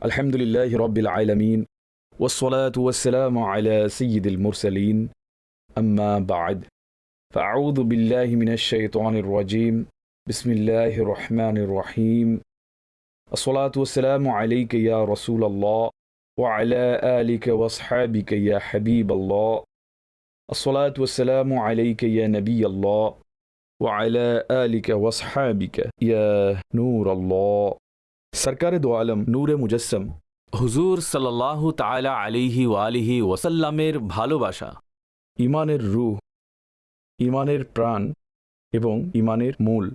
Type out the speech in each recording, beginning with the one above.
আলহামদুলিল্লাহি রাব্বিল আলামিন ওয়াসসালাতু ওয়াসসালামু আলা সাইয়্যিদিল মুরসালিন আম্মা বা'দ ফাআউযু বিল্লাহি মিনাশ শাইতানির রাজীম বিসমিল্লাহির রহমানির রহিম আসসালাতু ওয়াসসালামু আলাইকা ইয়া রাসূলাল্লাহ ওয়া আলা আলিকা ওয়া আসহাবিকা ইয়া হাবিবাল্লাহ আসসালাতু ওয়াসসালামু আলাইকা ইয়া নবিয়াল্লাহ ওয়া আলা আলিকা ওয়া আসহাবিকা ইয়া নূরাল্লাহ। সরকারে দো আলম নূরে মুজস্সম হুজুর সাল্লাল্লাহু তাআলা আলাইহি ওয়ালিহি ওয়াসাল্লামের ভালোবাসা ইমানের রূহ, ইমানের প্রাণ এবং ইমানের মূল।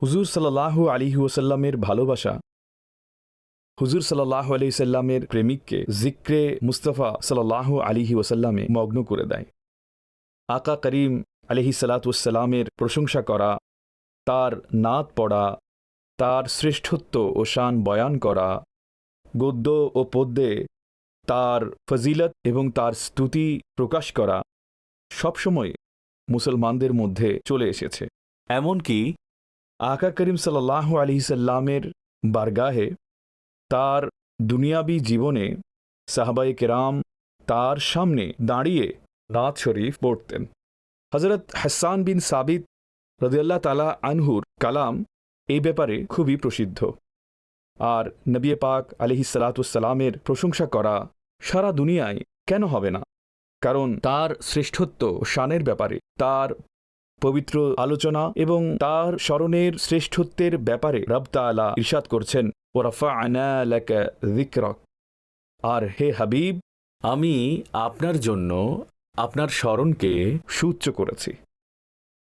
হুজুর সাল্লাল্লাহু আলাইহি ওয়াসাল্লামের ভালোবাসা হুজুর সাল্লাল্লাহু আলাইহি সাল্লামের প্রেমিককে জিক্রে মুস্তাফা সাল্লাল্লাহু আলাইহি ওয়াসাল্লামে মগ্ন করে দেয়। আকা করিম আলাইহিস সালাতু ওয়াসসালামের প্রশংসা করা, তার নাত পড়া, তার শ্রেষ্ঠত্ব ও শান বয়ান করা, গদ্য ও পদ্যে তার ফজিলত এবং তার স্তুতি প্রকাশ করা সবসময় মুসলমানদের মধ্যে চলে এসেছে। এমনকি আকা করিম সাল্লাল্লাহু আলাইহি সাল্লামের বারগাহে তার দুনিয়াবি জীবনে সাহাবায়ে কেরাম তার সামনে দাঁড়িয়ে নাত শরীফ পড়তেন। হযরত হাসান বিন সাবিত রাদিয়াল্লাহু তাআলা আনহুর কালাম এই ব্যাপারে খুবই প্রসিদ্ধ। আর নবী পাক আলাইহিস সালাতু ওয়াসসালামের প্রশংসা করা সারা দুনিয়ায় কেন হবে না? কারণ তার শ্রেষ্ঠত্ব শানের ব্যাপারে, তার পবিত্র আলোচনা এবং তার স্মরণের শ্রেষ্ঠত্বের ব্যাপারে রব তাআলা ইরশাদ করছেন, ওয়া রাফা'না লাকা যিকরাক। আর হে হাবিব, আমি আপনার জন্য আপনার স্মরণকে সুউচ্চ করেছি।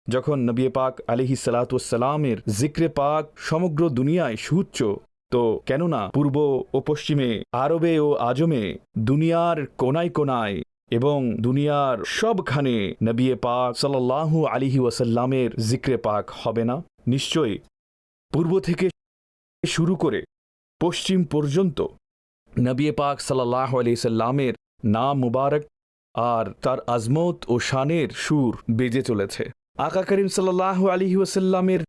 যখন নবী পাক আলাইহিস সালাতু ওয়াসসালামের জিক্রে পাক সমগ্র দুনিয়ায় সুউচ্চ, তো কেননা পূর্ব ও পশ্চিমে, আরবে ও আজমে, দুনিয়ার কোনায় কোনায় এবং দুনিয়ার সবখানে নবী পাক সাল্লাল্লাহু আলাইহি ওয়াসাল্লামের জিক্রে পাক হবে না? নিশ্চয়ই পূর্ব থেকে শুরু করে পশ্চিম পর্যন্ত নবী পাক সাল্লাল্লাহু আলাইহি সাল্লামের নাম মুবারক আর তার আজমত ও শানের সুর বেজে চলেছে। আকা করিম সাল্লাল্লাহু আলাইহি ওয়াসাল্লামের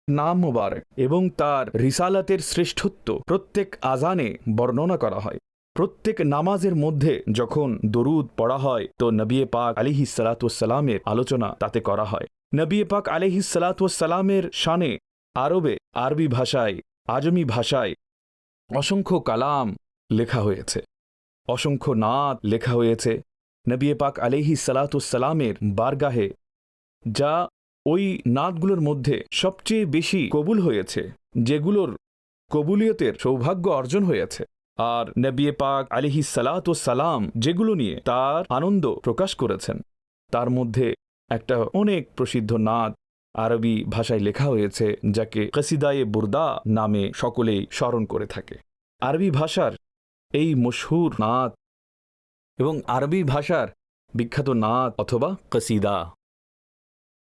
নাম মুবারক এবং তার রিসালাতের শ্রেষ্ঠত্ব প্রত্যেক আজানে বর্ণনা করা হয়। প্রত্যেক নামাজের মধ্যে যখন দরুদ পড়া হয় তো নবী পাক আলাইহিস সালাতু ওয়াসসালামের আলোচনা তাতে করা হয়। নবী পাক আলাইহিস সালাতু ওয়াসসালামের শানে আরবে, আরবি ভাষায়, আজমি ভাষায় অসংখ্য কালাম লেখা হয়েছে, অসংখ্য নাত লেখা হয়েছে। নবী পাক আলাইহিস সালাতু ওয়াসসালামের বারগাহে যা ওই নাতগুলোর মধ্যে সবচেয়ে বেশি কবুল হয়েছে, যেগুলোর কবুলিয়তের সৌভাগ্য অর্জন হয়েছে। আর নবী পাক আলাইহিস সালাতু ওয়াসসালাম যেগুলো নিয়ে তার আনন্দ প্রকাশ করেছেন, তার মধ্যে একটা অনেক প্রসিদ্ধ নাত আরবি ভাষায় লেখা হয়েছে, যাকে কসিদায়ে বুরদা নামে সকলেই স্মরণ করে থাকে। আরবি ভাষার এই মশহুর নাত এবং আরবি ভাষার বিখ্যাত নাত অথবা কসিদা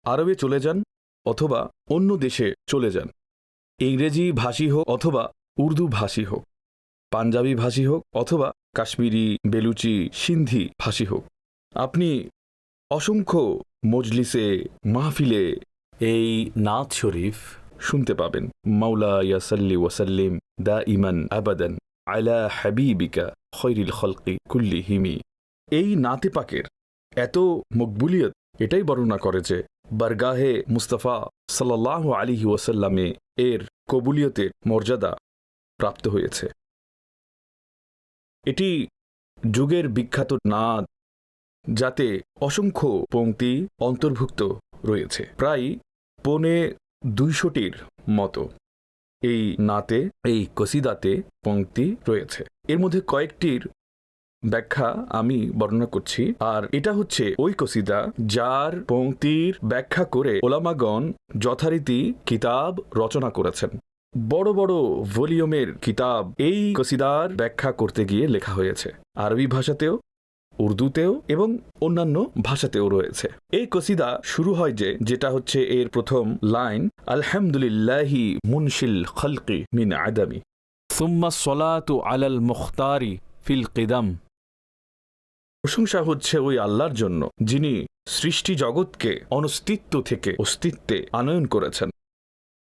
আরবে চলে যান অথবা অন্য দেশে চলে যান, ইংরেজি ভাষী হোক অথবা উর্দু ভাষী হোক, পাঞ্জাবি ভাষী হোক অথবা কাশ্মীরি, বেলুচি, সিন্ধি ভাষী হোক, আপনি অসংখ্য মজলিসে, মাহফিলে এই নাত শরীফ শুনতে পাবেন। মাওলা ইয়া সাল্লি ওয়া সাল্লিম দাইমান আবাদান আলা হাবিবিকা খৈরিল খলকি কুল্লিহিমি। এই নাতে পাকের এত মকবুলিয়ত এটাই বর্ণনা করে যে বারগাহে মুস্তাফা সাল্লাল্লাহু আলাইহি ওয়াসাল্লামে এর কবুলিয়তের মর্যাদা প্রাপ্ত হয়েছে। এটি যুগের বিখ্যাত নাত, যাতে অসংখ্য পংক্তি অন্তর্ভুক্ত রয়েছে, প্রায় 250টির মতো এই নাতে, এই কসিদাতে পংক্তি রয়েছে। এর মধ্যে কয়েকটির ব্যাখ্যা আমি বর্ণনা করছি। আর এটা হচ্ছে ওই কসিদা যার পংক্তির ব্যাখ্যা করে ওলামাগণ যথারীতি কিতাব রচনা করেছেন। বড় বড় ভলিউমের কিতাব এই কসিদার ব্যাখ্যা করতে গিয়ে লেখা হয়েছে। আরবি ভাষাতেও, উর্দুতেও এবং অন্যান্য ভাষাতেও রয়েছে। এই কসিদা শুরু হয় যেটা হচ্ছে এর প্রথম লাইন, আলহামদুলিল্লাহি মুনশিল খলকি মিন আদামি সুম্মা সলাতু আলাল মুখতারি ফিল কিদাম। প্রশংসা হচ্ছে ওই আল্লাহর জন্য যিনি সৃষ্টি জগৎকে অনস্তিত্ব থেকে অস্তিত্বে আনয়ন করেছেন।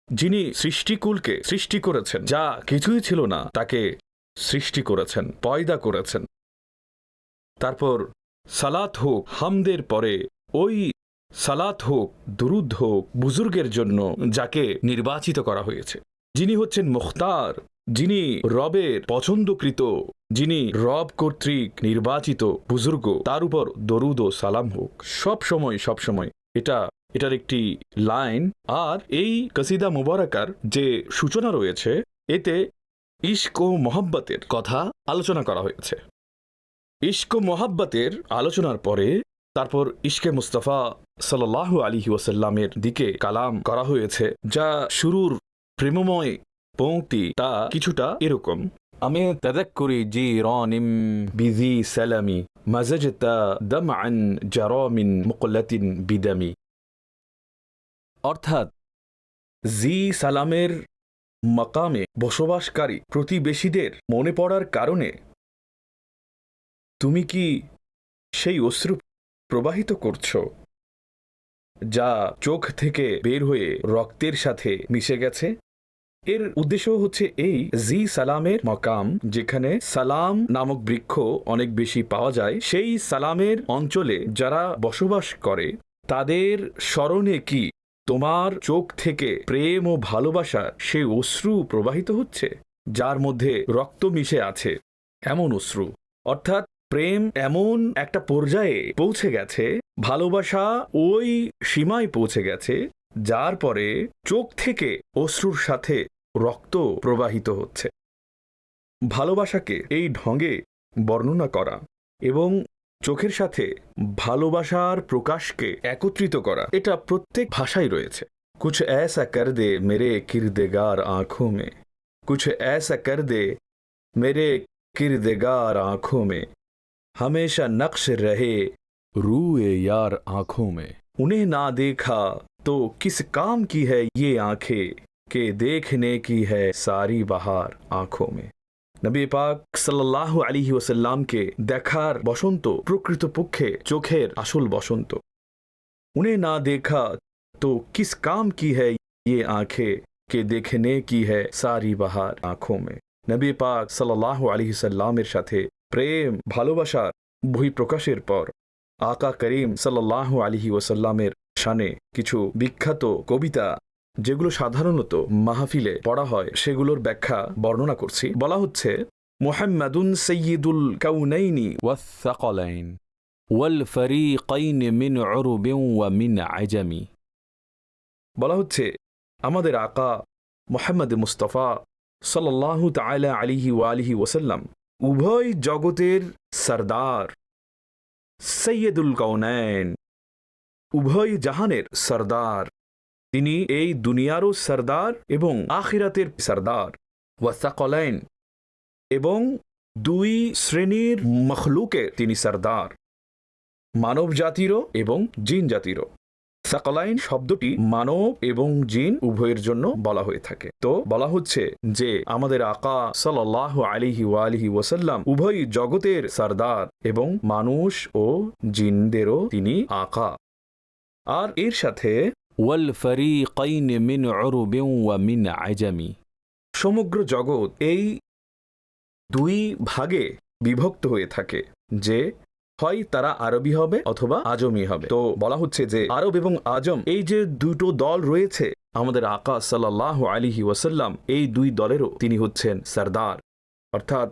যিনি সৃষ্টিকুলকে সৃষ্টি করেছেন, যা কিছুই ছিল না তাকে সৃষ্টি করেছেন, পয়দা করেছেন। তারপর সালাত হোক হামদের পরে, ওই সালাত হোক দুরুদ হোক বুজুর্গের জন্য যাকে নির্বাচিত করা হয়েছে, যিনি হচ্ছেন মুখতার, যিনি রবের পছন্দকৃত, যিনি রব কর্তৃক নির্বাচিত বুজুর্গ, তার উপর দরুদ ও সালাম হোক সব সময়। এটার একটি লাইন। আর এই কসিদা মুবারাকার যে সূচনা রয়েছে, এতে ইশক ও মোহাব্বতের কথা আলোচনা করা হয়েছে। ইশক ও মোহাব্বতের আলোচনার পরে তারপর ইশকে মুস্তাফা সাল্লাল্লাহু আলাইহি ওয়াসাল্লামের দিকে কালাম করা হয়েছে, যা শুরুর প্রেমময় পংক্তি তা কিছুটা এরকম: আমি তাযাক্কুরি জিরানিম বিজি সালামি মাযাজতা দামআন জারামিন মুকলাতিন বিদামি। অর্থাৎ জি সালামের মাকামে বসবাসকারী প্রতিবেশীদের মনে পড়ার কারণে তুমি কি সেই অশ্রু প্রবাহিত করছ যা চোখ থেকে বের হয়ে রক্তের সাথে মিশে গেছে? এর উদ্দেশ্য হচ্ছে এই জি সালামের মাকাম, যেখানে সালাম নামক বৃক্ষ অনেক বেশি পাওয়া যায়, সেই সালামের অঞ্চলে যারা বসবাস করে তাদের স্মরণে কি তোমার চোখ থেকে প্রেম ও ভালোবাসার সেই অশ্রু প্রবাহিত হচ্ছে, যার মধ্যে রক্ত মিশে আছে এমন অশ্রু? অর্থাৎ প্রেম এমন একটা পর্যায়ে পৌঁছে গেছে, ভালোবাসা ওই সীমায় পৌঁছে গেছে, যার পরে চোখ থেকে অশ্রুর সাথে রক্ত প্রবাহিত হচ্ছে। ভালোবাসাকে এই ঢঙে বর্ণনা করা এবং চোখের সাথে ভালোবাসার প্রকাশকে একত্রিত করা, এটা প্রত্যেক ভাষায় রয়েছে। কুছ ऐसा कर दे मेरे किरदेगार आंखों में, कुछ ऐसा कर दे मेरे किरदेगार आंखों में, हमेशा नक्श रहे रूए यार आंखों में, उन्हें ना देखा तो किस काम की है ये आंखें के देखने की है सारी बहार आंखों में। নবী পাক সাল্লাল্লাহু আলাইহি ওয়াসাল্লামকে দেখার বসন্ত প্রকৃতপক্ষে চোখের আসল বসন্ত। उन्हें ना देखा तो किस काम की है ये आंखें के देखने की है सारी बहार आंखों में। নবী পাক সাল্লাল্লাহু আলাইহি ওয়াসাল্লামের সাথে প্রেম ভালোবাসার বহিঃপ্রকাশের পর আকা করিম সাল্লাল্লাহু আলাইহি ওয়াসাল্লামের শানে কিছু বিখ্যাত কবিতা, যেগুলো সাধারণত মাহফিলে পড়া হয়, সেগুলোর ব্যাখ্যা বর্ণনা করছি। বলা হচ্ছে, মুহাম্মাদুন সাইয়্যিদুল কাউনাইনি ওয়াস সাকালাইন ওয়াল ফারিকাইন মিন উরুবিন ওয়া মিন আজামি। বলা হচ্ছে, আমাদের আকা মুহাম্মদ মুস্তাফা সাল্লাল্লাহু তাআলা আলাইহি ওয়া আলিহি ওয়াসাল্লাম উভয় জগতের সরদার, সাইয়্যিদুল কাউনাইন, উভয় জাহানের সরদার। তিনি এই দুনিয়ারও সরদার এবং আখিরাতের সরদার। ওয়াসাকলাইন, এবং দুই শ্রেণীর মখলুকের তিনি সরদার, মানব জাতিরও এবং জিন জাতিরও। সাকলাইন শব্দটি মানব এবং জিন উভয়ের জন্য বলা হয়ে থাকে। তো বলা হচ্ছে যে আমাদের আকা সাল্লাল্লাহু আলাইহি ওয়া আলিহি ওয়াসাল্লাম উভয় জগতের সরদার এবং মানুষ ও জিনদেরও তিনি আকা। আর এর সাথে ওয়াল ফারিকাইন মিন উরুবিন ওয়া মিন আজামি, সমগ্র জগৎ এই দুই ভাগে বিভক্ত হয়ে থাকে, যে হয় তারা আরবি হবে অথবা আজমি হবে। তো বলা হচ্ছে যে আরব এবং আজম এই যে দুটো দল রয়েছে, আমাদের আকা সাল্লাল্লাহু আলাইহি ওয়াসাল্লাম এই দুই দলেরও তিনি হচ্ছেন সরদার। অর্থাৎ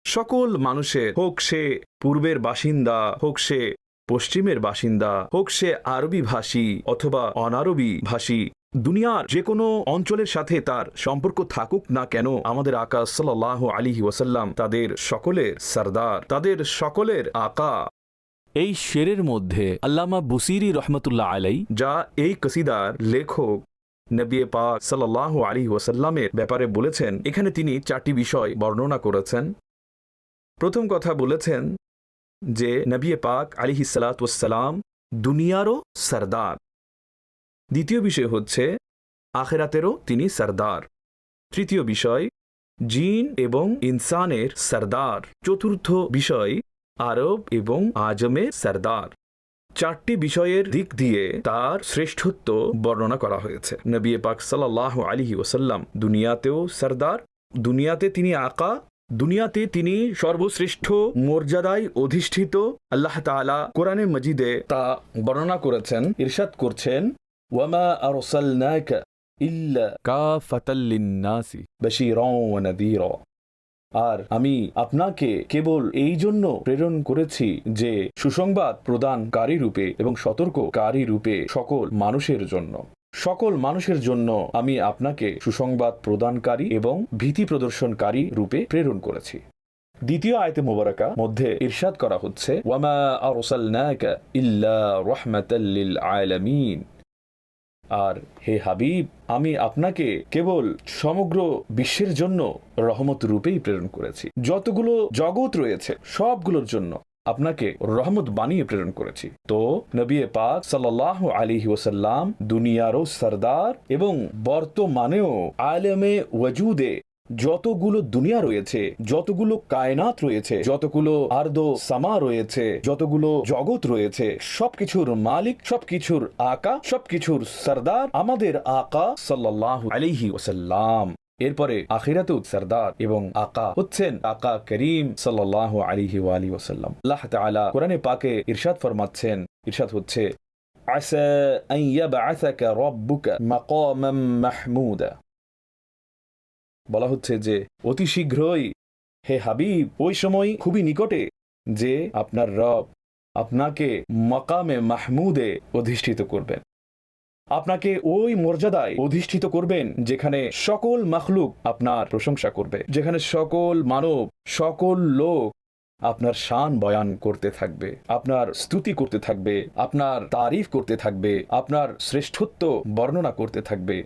সকল মানুষের, হোক সে পূর্বের বাসিন্দা, হোক সে পশ্চিমের বাসিন্দা, হোক সে আরবি ভাষী অথবা অনারবি ভাষী, দুনিয়ার যে কোনো অঞ্চলের সাথে তার সম্পর্ক থাকুক না কেন, আমাদের আকা সাল্লাল্লাহু আলাইহি ওয়াসাল্লাম তাদের সকলের সরদার, তাদের সকলের আকা। এই শেরের মধ্যে আল্লামা বুসিরি রহমতুল্লাহ আলাই, যা এই কসিদার লেখক নবী পাক সাল্লাল্লাহু আলাইহি ওয়াসাল্লামের ব্যাপারে বলেছেন, এখানে তিনি চারটি বিষয় বর্ণনা করেছেন। প্রথম কথা বলেছেন যে নবী পাক আলাইহিস সালাতু ওয়াস সালাম দুনিয়ারও সরদার। দ্বিতীয় বিষয় হচ্ছে আখিরাতেরও তিনি সরদার। তৃতীয় বিষয় জিন এবং ইনসানের সরদার। চতুর্থ বিষয় আরব এবং আজমের সরদার। 4টি বিষয়ের দিক দিয়ে তার শ্রেষ্ঠত্ব বর্ণনা করা হয়েছে। নবী পাক সাল্লাল্লাহু আলাইহি ওয়াসাল্লাম দুনিয়াতেও সরদার, দুনিয়াতে তিনি আকা, দুনিয়াতে তিনি সর্বশ্রেষ্ঠ মর্যাদায় অধিষ্ঠিত। আল্লাহ তাআলা কোরআনে মজিদে তা বর্ণনা করেছেন, ইরশাদ করছেন, ওয়ামা আরসালনাকা ইল্লা কাফাতাল লিন্নাসি বাশীরাও ওয়া নাযীরা। আর আমি আপনাকে কেবল এই জন্য প্রেরণ করেছি যে সুসংবাদ প্রদানকারী রূপে এবং সতর্ককারী রূপে সকল মানুষের জন্য। সকল মানুষের জন্য আমি আপনাকে সুসংবাদ প্রদানকারী এবং ভীতি প্রদর্শনকারী রূপে প্রেরণ করেছি। দ্বিতীয় আয়াতে মোবারকা মধ্যে ইরশাদ করা হচ্ছে, ওয়ামা আরসালনাকা ইল্লা রাহমাতাল লিল আলামিন। আর হে হাবিব, আমি আপনাকে কেবল সমগ্র বিশ্বের জন্য রহমত রূপেই প্রেরণ করেছি। যতগুলো জগৎ রয়েছে সবগুলোর জন্য আপনাকে রহমত বানিয়ে প্রেরণ করেছি। তো নবী পাক সাল্লাল্লাহু আলাইহি ওয়াসাল্লাম দুনিয়ারও সরদার এবং বর্তমানেও আলেমে ওয়াজুদে যতগুলো দুনিয়া রয়েছে, যতগুলো কায়নাত রয়েছে, যতগুলো আরদ সামা রয়েছে, যতগুলো জগৎ রয়েছে, সবকিছুর মালিক, সবকিছুর আকা, সবকিছুর সরদার আমাদের আকা সাল্লাল্লাহু আলাইহি ওয়াসাল্লাম। এরপরে আখিরাতেও সরদার এবং আকা হচ্ছেন আকা করিম সাল্লাল্লাহু আলাইহি ওয়া আলিহি ওয়াসাল্লাম। আল্লাহ তাআলা কোরআনে পাকে ইরশাদ ফরমাচ্ছেন, ইরশাদ হচ্ছে, আসা আন ইয়াবআসাকা রাব্বুকা মাকামান মাহমুদা। বলা হচ্ছে যে অতি শীঘ্রই হে হাবিব, ওই সময় খুবই নিকটে যে আপনার রব আপনাকে মাকামে মাহমুদে অধিষ্ঠিত করবেন, আপনাকে ওই মর্যাদায় অধিষ্ঠিত করবেন যেখানে সকল মাখলুক আপনার প্রশংসা করবে, যেখানে সকল মানব, সকল লোক আপনার শান বয়ান করতে থাকবে, আপনার স্তুতি করতে থাকবে, আপনার তারিফ করতে থাকবে, আপনার শ্রেষ্ঠত্ব বর্ণনা করতে থাকবে।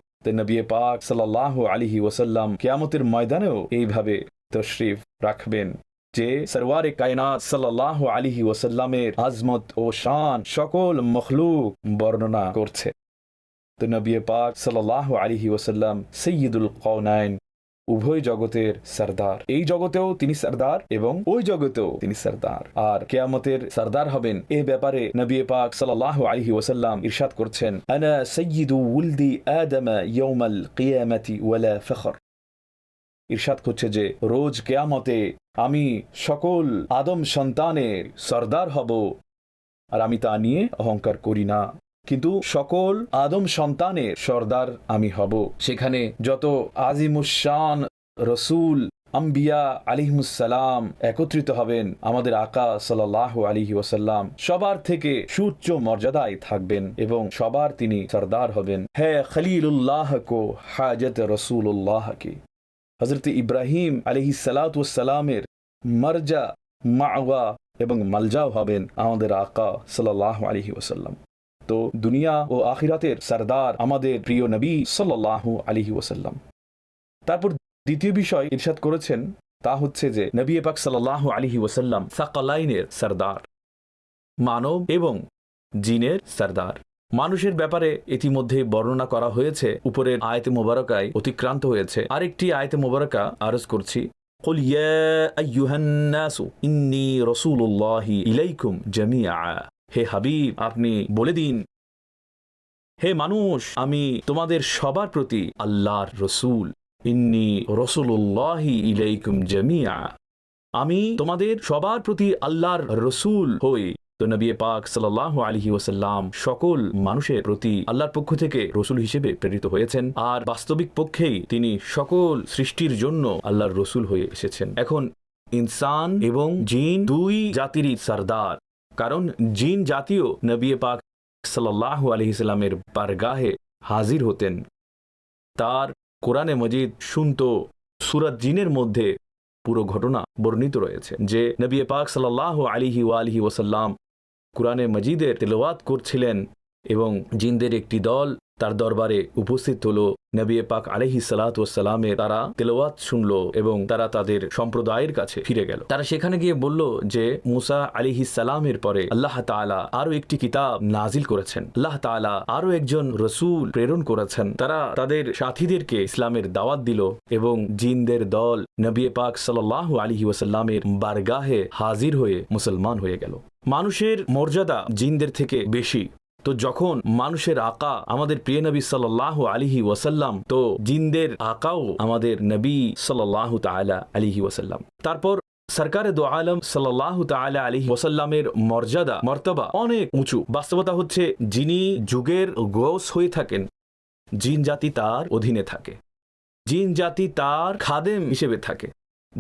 নবী পাক সাল্লাল্লাহু আলাইহি ওয়াসাল্লাম কিয়ামতের ময়দানেও এইভাবে তশরিফ রাখবেন যে সরওয়ারে কায়নাত সাল্লাল্লাহু আলাইহি ওয়াসাল্লামের আজমত ও শান সকল মখলুক বর্ণনা করছে। তো নবী পাক সাল্লাল্লাহু আলাইহি ওয়াসাল্লাম সাইয়্যিদুল কাওনাইন, উভয় জগতের সরদার। এই জগতেও তিনি সরদার এবং ওই জগতেও তিনি সরদার, আর কিয়ামতের সরদার হবেন এ ব্যাপারে নবী পাক সাল্লাল্লাহু আলাইহি ওয়াসাল্লাম ইরশাদ করছেন, আনা সাইয়্যিদু উলদি আদম ইয়াউমাল কিয়ামতি ওয়ালা ফখর। ইরশাদ করছে যে রোজ কিয়ামতে আমি সকল আদম সন্তানের সরদার হব, আর আমি তা নিয়ে অহংকার করি না, কিন্তু সকল আদম সন্তানের সরদার আমি হব। সেখানে যত আজিমুশান রসুল আম্বিয়া আলাইহিমুসসালাম একত্রিত হবেন, আমাদের আকা সাল্লাল্লাহু আলাইহি ওয়াসাল্লাম সবার থেকে সুউচ্চ মর্যাদায় থাকবেন এবং সবার তিনি সরদার হবেন। হে খলিলুল্লাহ কো হাজত রসুল্লাহ কি। হযরত ইব্রাহিম আলাইহিসসালাতু ওয়াসসালামের মারজা, মাওয়া এবং মালজাও হবেন আমাদের আকা সাল্লাল্লাহু আলাইহি ওয়াসাল্লাম। তো দুনিয়া ও আখিরাতের সরদার আমাদের প্রিয় নবী সাল্লাল্লাহু আলাইহি ওয়াসাল্লাম। তারপর দ্বিতীয় বিষয় ইরশাদ করেছেন, তা হচ্ছে যে নবী পাক সাল্লাল্লাহু আলাইহি ওয়াসাল্লাম সাকালাইনের সরদার, মানব এবং জিনের সরদার। মানুষের ব্যাপারে ইতিমধ্যে বর্ণনা করা হয়েছে, উপরের আয়াতে মোবারকায় অতিক্রান্ত হয়েছে। আরেকটি আয়াতে মোবারকা আরজ করছি, কুল ইয়া আইয়ুহান নাসু ইন্নী রাসূলুল্লাহি ইলাইকুম জামিআ। হে হাবিব, আপনি বলে দিন, হে মানুষ, আমি তোমাদের সবার প্রতি আল্লাহর রসুল। ইন্নী রাসূলুল্লাহি ইলাইকুম জামিআ, আমি তোমাদের সবার প্রতি আল্লাহর রসুল হই। তো নবী পাক সাল্লাল্লাহু আলাইহি ওয়াসাল্লাম সকল মানুষের প্রতি আল্লাহর পক্ষ থেকে রসুল হিসেবে প্রেরিত হয়েছেন, আর বাস্তবিক পক্ষেই তিনি সকল সৃষ্টির জন্য আল্লাহর রসুল হয়ে এসেছেন। এখন ইনসান এবং জিন দুই জাতিরই সরদার, কারণ জিন জাতীয় নবী পাক সাল্লাল্লাহু আলাইহি সাল্লামের বারগাহে হাজির হতেন। তার কোরআনে মজিদ শুনত সূরা জিনের মধ্যে পুরো ঘটনা বর্ণিত রয়েছে যে নবী পাক সাল্লাল্লাহু আলাইহি ওয়া আলিহি ওয়াসাল্লাম কোরআনে মজিদের তেলাওয়াত করছিলেন এবং জিনদের একটি দল তার দরবারে উপস্থিত হলো। নবী পাক আলাইহিস সালাতু ওয়াস সালামের তারা তেলাওয়াত শুনলো এবং তারা তাদের সম্প্রদায়ের কাছে ফিরে গেল। তারা সেখানে গিয়ে বলল যে মুসা আলাইহিস সালামের পরে আল্লাহ তাআলা আরো একটি কিতাব নাজিল করেছেন, আল্লাহ তাআলা আরো একজন রাসূল প্রেরণ করেছেন। তারা তাদের সাথীদেরকে ইসলামের দাওয়াত দিল এবং জিনদের দল নবী পাক সাল্লাল্লাহু আলাইহি ওয়াসাল্লামের বারগাহে হাজির হয়ে মুসলমান হয়ে গেল। মানুষের মর্যাদা জিনদের থেকে বেশি, তো যখন মানুষের আকা আমাদের প্রিয় নবী সাল্লাল্লাহু আলাইহি ওয়াসাল্লাম, তো জিনদের আকাও আমাদের নবী সাল্লাল্লাহু তাআলা আলাইহি ওয়াসাল্লাম। তারপর সরকারে দো আলম সাল্লাল্লাহু তাআলা আলাইহি ওয়াসাল্লামের মর্যাদা মর্তবা অনেক উঁচু। বাস্তবতা হচ্ছে যিনি যুগের গৌস হয়ে থাকেন, জিন জাতি তার অধীনে থাকে, জিন জাতি তার খাদেম হিসেবে থাকে,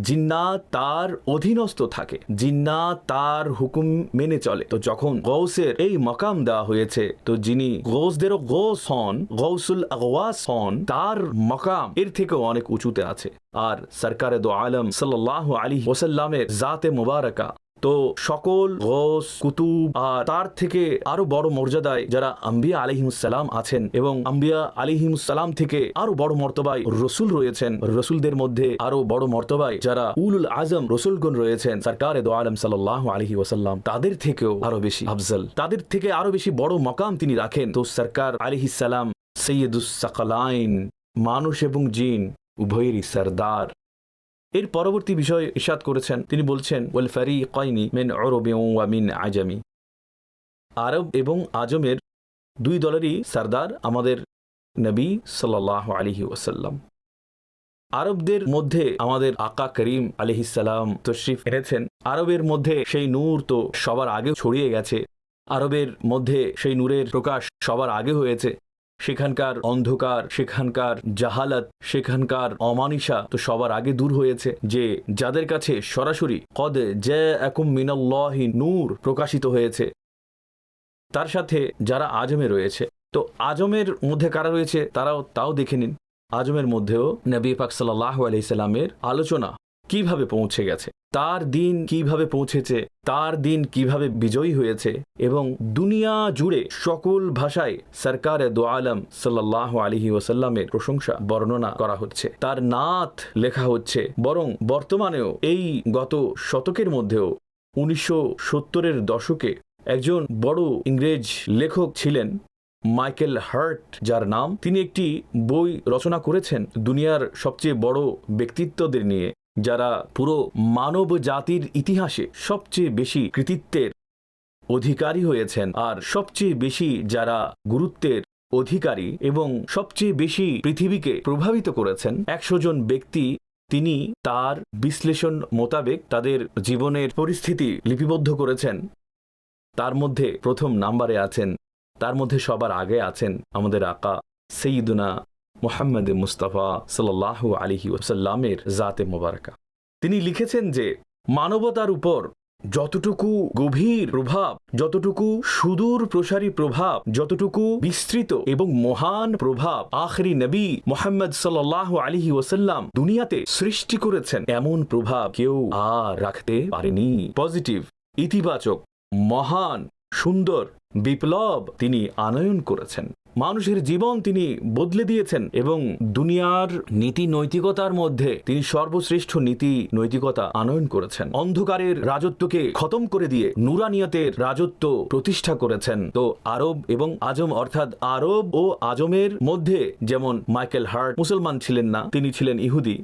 জিন্নাত তার অধীনস্থ থাকে, জিন্নাত তার হুকুম মেনে চলে। তো যখন গৌসের এই মকাম দেওয়া হয়েছে, তো যিনি গৌসদেরও গৌস হন, গৌসুল আগওয়াস হন, তার মকাম এর থেকেও অনেক উঁচুতে আছে। আর সরকারে দো আলম সাল্লাল্লাহু আলাইহি ওয়াসাল্লামের জাতে মুবারাকা তো সকল গৌস কুতুব আর তার থেকে আরো বড় মর্যাদায় যারা আম্বিয়া আলাইহিমুসসালাম আছেন এবং আম্বিয়া আলাইহিমুসসালাম থেকে আরো বড় মর্তবায় রসুল রয়েছেন, রসুলদের মধ্যে আরো বড় মর্তবায় যারা উলুল আজম রসুলগণ রয়েছেন সরকারে দো আলম সাল্লাল্লাহু আলাইহি ওয়াসাল্লাম, তাদের থেকেও আরো বেশি আফজল, তাদের থেকে আরো বেশি বড় মকাম তিনি রাখেন। তো সরকার আলাইহিস সালাম সৈয়দুস সাকালাইন, মানুষ এবং জিন উভয়েরই সরদার। এর পরবর্তী বিষয় ইরশাদ করেছেন, তিনি বলছেন ওয়াল ফারিকাইনি মিন উরবিন ওয়া মিন আজামি, আরব এবং আজমের দুই দলেরই সরদার আমাদের নবী সাল্লাল্লাহু আলাইহি ওয়াসাল্লাম। আরবদের মধ্যে আমাদের আকা করিম আলাইহিস সালাম তশরিফ এনেছেন। আরবের মধ্যে সেই নূর তো সবার আগে ছড়িয়ে গেছে, আরবের মধ্যে সেই নূরের প্রকাশ সবার আগে হয়েছে। সেখানকার অন্ধকার, সেখানকার জাহালাত, সেখানকার অমানিসা তো সবার আগে দূর হয়েছে, যে যাদের কাছে সরাসরি কদ জাআকুম মিনাল্লাহি নূর প্রকাশিত হয়েছে। তার সাথে যারা আজমে রয়েছে, তো আজমের মধ্যে কারা রয়েছে তাও দেখে নিন। আজমের মধ্যেও নবী পাক সাল্লাল্লাহু আলাইহি সাল্লামের আলোচনা কিভাবে পৌঁছে গেছে, তার দিন কিভাবে পৌঁছেছে, তার দিন কিভাবে বিজয়ী হয়েছে, এবং দুনিয়া জুড়ে সকল ভাষায় সরকারে দো আলম সাল্লাল্লাহু আলাইহি ওয়াসাল্লামের প্রশংসা বর্ণনা করা হচ্ছে, তার নাত লেখা হচ্ছে। বরং বর্তমানেও এই গত শতকের মধ্যেও 1970-এর দশকে একজন বড় ইংরেজ লেখক ছিলেন মাইকেল হার্ট, যার নাম, তিনি একটি বই রচনা করেছেন দুনিয়ার সবচেয়ে বড় ব্যক্তিত্বদের নিয়ে, যারা পুরো মানব জাতির ইতিহাসে সবচেয়ে বেশি কৃতিত্বের অধিকারী হয়েছেন, আর সবচেয়ে বেশি যারা গুরুত্বের অধিকারী এবং সবচেয়ে বেশি পৃথিবীকে প্রভাবিত করেছেন 100 জন ব্যক্তি। তিনি তার বিশ্লেষণ মোতাবেক তাদের জীবনের পরিস্থিতি লিপিবদ্ধ করেছেন। তার মধ্যে প্রথম নাম্বারে আছেন, তার মধ্যে সবার আগে আছেন আমাদের আকা সৈয়দুনা মুহাম্মদ মুস্তাফা সাল্লাল্লাহু আলাইহি ওয়াসাল্লামের জাতে মুবারাকা। তিনি লিখেছেন যে মানবতার উপর যতটুকু গভীর প্রভাব, যতটুকু সুদূর প্রসারী প্রভাব, যতটুকু বিস্তৃত এবং মহান প্রভাব আখরি নবী মুহাম্মদ সাল্লাল্লাহু আলাইহি ওয়াসাল্লাম দুনিয়াতে সৃষ্টি করেছেন, এমন প্রভাব কেউ আর রাখতে পারেনি। পজিটিভ, ইতিবাচক, মহান, সুন্দর বিপ্লব তিনি আনয়ন করেছেন। মানুষের জীবন তিনি বদলে দিয়েছেন এবং দুনিয়ার নীতি নৈতিকতার মধ্যে তিনি সর্বশ্রেষ্ঠ নীতি নৈতিকতা আনয়ন করেছেন। অন্ধকারের রাজত্বকে খতম করে দিয়ে নুরানিয়তের রাজত্ব প্রতিষ্ঠা করেছেন। তো আরব এবং আজম, অর্থাৎ আরব ও আজমের মধ্যে যেমন মাইকেল হার্ট মুসলমান ছিলেন না, তিনি ছিলেন ইহুদি।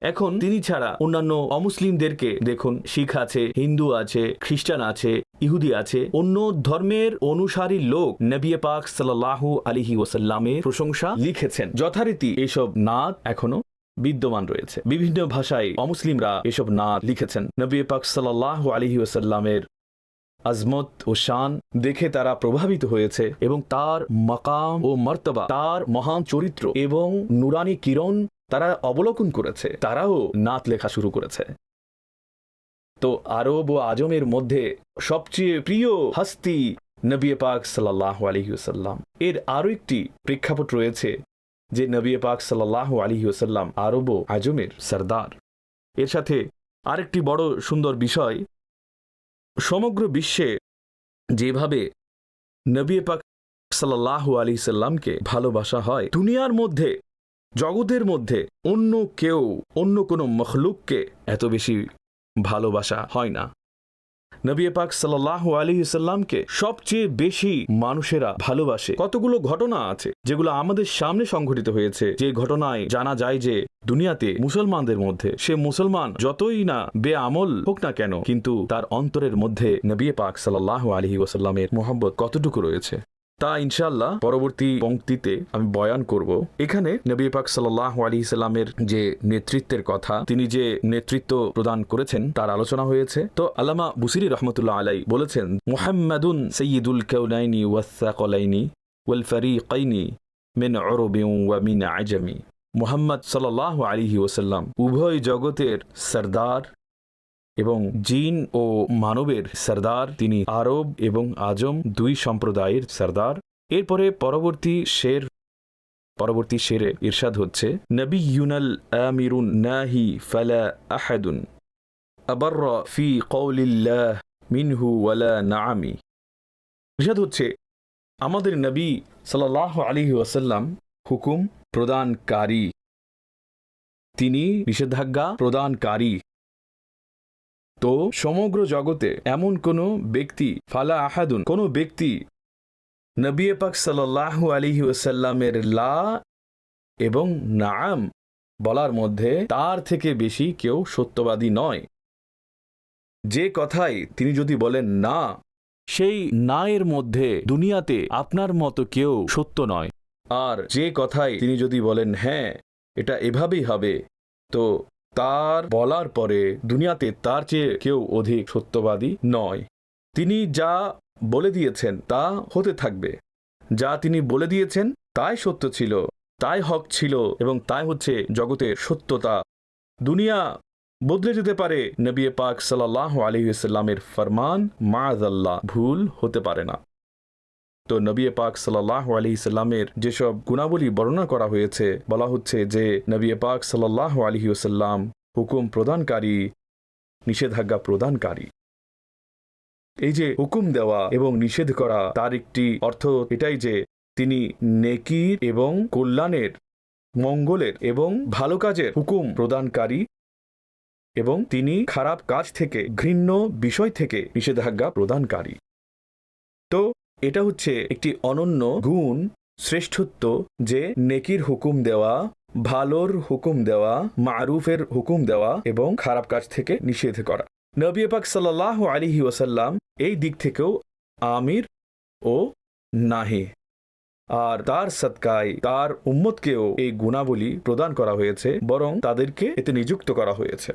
এখন তিনি ছাড়া অন্যান্য অমুসলিমদেরকে দেখুন, শিখ আছে, হিন্দু আছে, খ্রিস্টান আছে, ইহুদি আছে, অন্য ধর্মের অনুসারী লোক নবী পাক সাল্লাল্লাহু আলাইহি ওয়াসাল্লামের প্রশংসা লিখেছেন। যথারীতি এসব নাত এখনো বিদ্যমান রয়েছে। বিভিন্ন ভাষায় অমুসলিমরা এসব নাত লিখেছেন। নবী পাক সাল্লাল্লাহু আলাইহি ওয়াসাল্লামের আজমত ও শান দেখে তারা প্রভাবিত হয়েছে এবং তার মাকাম ও মর্তবা, তার মহান চরিত্র এবং নুরানি কিরণ তারা অবলোকন করেছে, তারাও নাত লেখা শুরু করেছে। তো আরব ও আজমের মধ্যে সবচেয়ে প্রিয় হস্তি নবী পাক সাল্লাল্লাহু আলাইহি ওয়াসাল্লাম। এর আরো একটি প্রেক্ষাপট রয়েছে যে নবী পাক সাল্লাল্লাহু আলাইহি ওয়াসাল্লাম আরব ও আজমের সরদার। এর সাথে আরেকটি বড় সুন্দর বিষয়, সমগ্র বিশ্বে যেভাবে নবী পাক সাল্লাল্লাহু আলাইহি সাল্লামকে ভালোবাসা হয়, দুনিয়ার মধ্যে, জগতের মধ্যে অন্য কেউ, অন্য কোনো মখলুককে এত বেশি ভালোবাসা হয় না। নবী পাক সাল্লাল্লাহু আলাইহি সাল্লামকে সবচেয়ে বেশি মানুষেরা ভালোবাসে। কতগুলো ঘটনা আছে যেগুলো আমাদের সামনে সংঘটিত হয়েছে, যে ঘটনায় জানা যায় যে দুনিয়াতে মুসলমানদের মধ্যে, সে মুসলমান যতই না বেআমল হোক না কেন, কিন্তু তার অন্তরের মধ্যে নবী পাক সাল্লাল্লাহু আলাইহি ওয়াসাল্লামের মোহাব্বত কতটুকু রয়েছে তা ইনশাআল্লাহ পরবর্তী পংক্তিতে আমি বয়ান করব। এখানে নবী পাক সাল্লাল্লাহু আলাইহি সাল্লামের যে নেতৃত্বের কথা, তিনি যে নেতৃত্ব প্রদান করেছেন তার আলোচনা হয়েছে। তো আল্লামা বুসিরি রহমতুল্লাহ আলাই বলেছেন, মুহাম্মাদুন সাইয়্যিদুল কাউনাইনি ওয়াস সাকালাইনি ওয়াল ফারিকাইনি মিন উরবিন ওয়া মিন আজামি। মুহাম্মদ সাল্লাল্লাহু আলাইহি ওয়াসাল্লাম উভয় জগতের সরদার এবং জিন ও মানবের সরদার। তিনি আরব এবং আজম দুই সম্প্রদায়ের সরদার। এরপরে পরবর্তী শেরে ইরশাদ হচ্ছে, নবিয়ুনাল আমিরুন নাহি ফালা আহাদুন আবাররা ফি কওলিল্লাহ মিনহু ওয়ালা নাআমি। ইরশাদ হচ্ছে, আমাদের নবী সাল্লাল্লাহু আলাইহি ওয়াসাল্লাম হুকুম প্রদানকারী, তিনি নিষেধাজ্ঞা প্রদানকারী। তো সমগ্র জগতে এমন কোনো ব্যক্তি, ফালা আহাদুন, কোনো ব্যক্তি নবী পাক সাল্লাল্লাহু আলাইহি ওয়াসাল্লামের লা এবং নাআম বলার মধ্যে তার থেকে বেশি কেউ সত্যবাদী নয়। যে কথায় তিনি যদি বলেন না, সেই না এর মধ্যে দুনিয়াতে আপনার মতো কেউ সত্য নয়। আর যে কথায় তিনি যদি বলেন হ্যাঁ এটা এভাবেই হবে, তো তার বলার পরে দুনিয়াতে তার চেয়ে কেউ অধিক সত্যবাদী নয়। তিনি যা বলে দিয়েছেন তা হতে থাকবে, যা তিনি বলে দিয়েছেন তাই সত্য ছিল, তাই হক ছিল এবং তাই হচ্ছে জগতের সত্যতা। দুনিয়া বদলে যেতে পারে, নবী পাক সাল্লাল্লাহু আলাইহি ওয়াসাল্লামের ফরমান মাআযাল্লাহ ভুল হতে পারে না। তো নবী পাক সাল্লাল্লাহু আলাইহি সাল্লামের যেসব গুণাবলী বর্ণনা করা হয়েছে, বলা হচ্ছে যে নবী পাক সাল্লাল্লাহু আলাইহি ওয়াসাল্লাম হুকুম প্রদানকারী, নিষেধাজ্ঞা প্রদানকারী। এই যে হুকুম দেওয়া এবং নিষেধ করা, তার একটি অর্থ এটাই যে তিনি নেকির এবং কল্যাণের, মঙ্গলের এবং ভালো কাজের হুকুম প্রদানকারী এবং তিনি খারাপ কাজ থেকে, ঘৃণ্য বিষয় থেকে নিষেধাজ্ঞা প্রদানকারী। তো এটা হচ্ছে একটি অনন্য গুণ, শ্রেষ্ঠত্ব, যে নেকির হুকুম দেওয়া, ভালোর হুকুম দেওয়া, মারুফের হুকুম দেওয়া এবং খারাপ কাজ থেকে নিষেধ করা। নবী পাক সাল্লাল্লাহু আলাইহি ওয়াসাল্লাম এই দিক থেকেও আমির ও নাহি, আর তার সদকায় তার উম্মতকেও এই গুণাবলী প্রদান করা হয়েছে, বরং তাদেরকে এতে নিযুক্ত করা হয়েছে।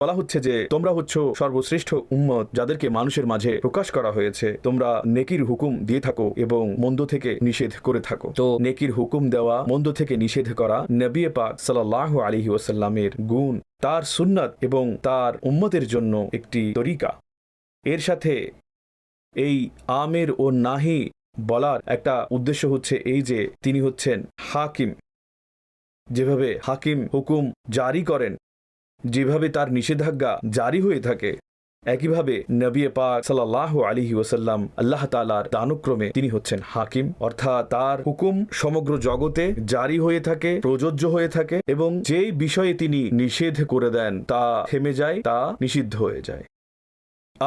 বলা হচ্ছে যে তোমরা হচ্ছ সর্বশ্রেষ্ঠ উম্মত, যাদেরকে মানুষের মাঝে প্রকাশ করা হয়েছে। তোমরা নেকির হুকুম দিয়ে থাকো এবং মন্দ থেকে নিষেধ করে থাকো। তো নেকির হুকুম দেওয়া, মন্দ থেকে নিষেধ করা নবী পাক সাল্লাল্লাহু আলাইহি ওয়াসাল্লামের গুণ, তার সুন্নাত এবং তার উম্মতের জন্য একটি তরিকা। এর সাথে এই আমির ও নাহি বলার একটা উদ্দেশ্য হচ্ছে এই যে তিনি হচ্ছেন হাকিম। যেভাবে হাকিম হুকুম জারি করেন, যেভাবে তার নিষেধাজ্ঞা জারি হয়ে থাকে, একইভাবে নবী পাক সাল্লাল্লাহু আলাইহি ওয়াসাল্লাম আল্লাহ তাআলার দানুক্রমে তিনি হচ্ছেন হাকিম, অর্থাৎ তার হুকুম সমগ্র জগতে জারি হয়ে থাকে, প্রযোজ্য হয়ে থাকে এবং যেই বিষয়ে তিনি নিষেধ করে দেন তা থেমে যায়, তা নিষিদ্ধ হয়ে যায়।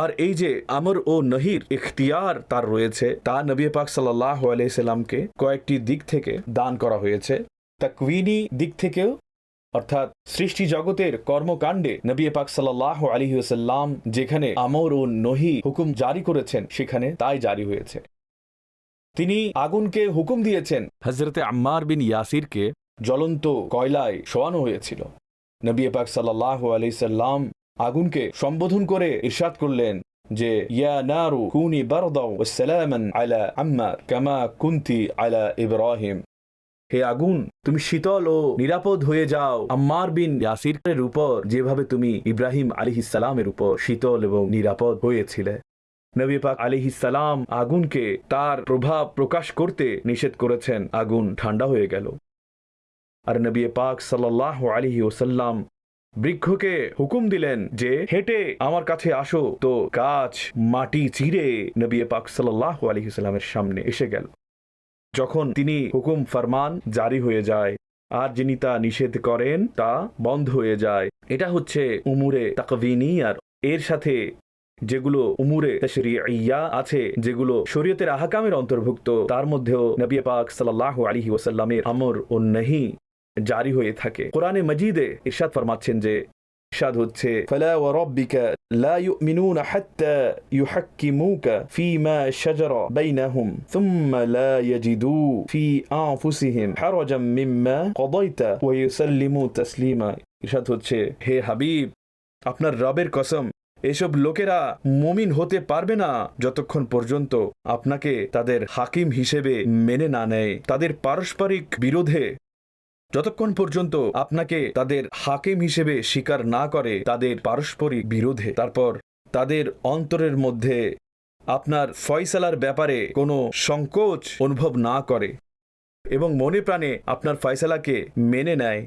আর এই যে আমর ও নহির ইখতিয়ার তার রয়েছে, তা নবী পাক সাল্লাল্লাহু আলাইহি সাল্লামকে কয়েকটি দিক থেকে দান করা হয়েছে। তাকওয়িনী দিক থেকেও, অর্থাৎ সৃষ্টি জগতের কর্মকাণ্ডে নবী পাক সাল্লাল্লাহু আলাইহি ওয়াসাল্লাম যেখানে আমর ও নহি হুকুম জারি করেছেন সেখানে তাই জারি হয়েছে। তিনি আগুনকে হুকুম দিয়েছেন, হযরতে আম্মার বিন ইয়াসিরকে জ্বলন্ত কয়লায় শোয়ানো হয়েছিল। নবী পাক সাল্লাল্লাহু আলাইহি সাল্লাম আগুনকে সম্বোধন করে ইরশাদ করলেন যে ইয়া নারু কুনি বারদাও ওয়া সালামান আলা আম্মার কামা কুনতি আলা ইব্রাহিম। হে আগুন, তুমি শীতল ও নিরাপদ হয়ে যাও আম্মার বিন ইয়াসিরের উপর, যেভাবে তুমি ইব্রাহিম আলাইহিস সালামের উপর শীতল এবং নিরাপদ হয়েছিলে। নবী পাক আলাইহিস সালাম আগুনকে তার প্রভাব প্রকাশ করতে নিষেধ করেছেন, আগুন ঠান্ডা হয়ে গেল। আর নবী পাক সাল্লাল্লাহু আলাইহি ওয়াসাল্লাম বৃক্ষকে হুকুম দিলেন যে হেঁটে আমার কাছে আসো। তো গাছ মাটি চিরে নবী পাক সাল্লাল্লাহু আলাইহি ওয়াসাল্লামের সামনে এসে গেল। যখন তিনি হুকুম ফরমান জারি হয়ে যায় আর যিনি তা নিষেধ করেন তা বন্ধ হয়ে যায়। এটা হচ্ছে উমুরে তাকভিনিয়ার। এর সাথে যেগুলো উমুরে তাশরিইয়া আছে, যেগুলো শরীয়তের আহকামের অন্তর্ভুক্ত, তার মধ্যেও নবী পাক সাল্লাল্লাহু আলাইহি ওয়াসাল্লামের আমর ও নাহি জারি হয়ে থাকে। কোরআনে মজিদে ইরশাদ ফরমাচ্ছেন যে, ইরশাদ হচ্ছে ফালা ওয়া রাব্বিকা লা ইউমিনুনা হাত্তা ইউহাক্কিমুকা ফীমা শাজারা বাইনাহুম সুম্মা লা ইয়াজিদু ফি আনফুসিহিম হারাজাম মিম্মা কাদাইতা ওয়া ইউসাল্লিমু তাসলিমা। ইরশাদ হচ্ছে, হে হাবিব, আপনার রবের কসম, এসব লোকেরা মুমিন হতে পারবে না যতক্ষণ পর্যন্ত আপনাকে তাদের হাকিম হিসেবে মেনে না নেয়, তাদের পারস্পরিক বিরোধে যতক্ষণ পর্যন্ত আপনাকে তাদের হাকিম হিসেবে স্বীকার না করে, তাদের পারস্পরিক বিরোধে, তারপর তাদের অন্তরের মধ্যে আপনার ফয়সালার ব্যাপারে কোনো সংকোচ অনুভব না করে এবং মনে প্রাণে আপনার ফয়সালাকে মেনে নেয়।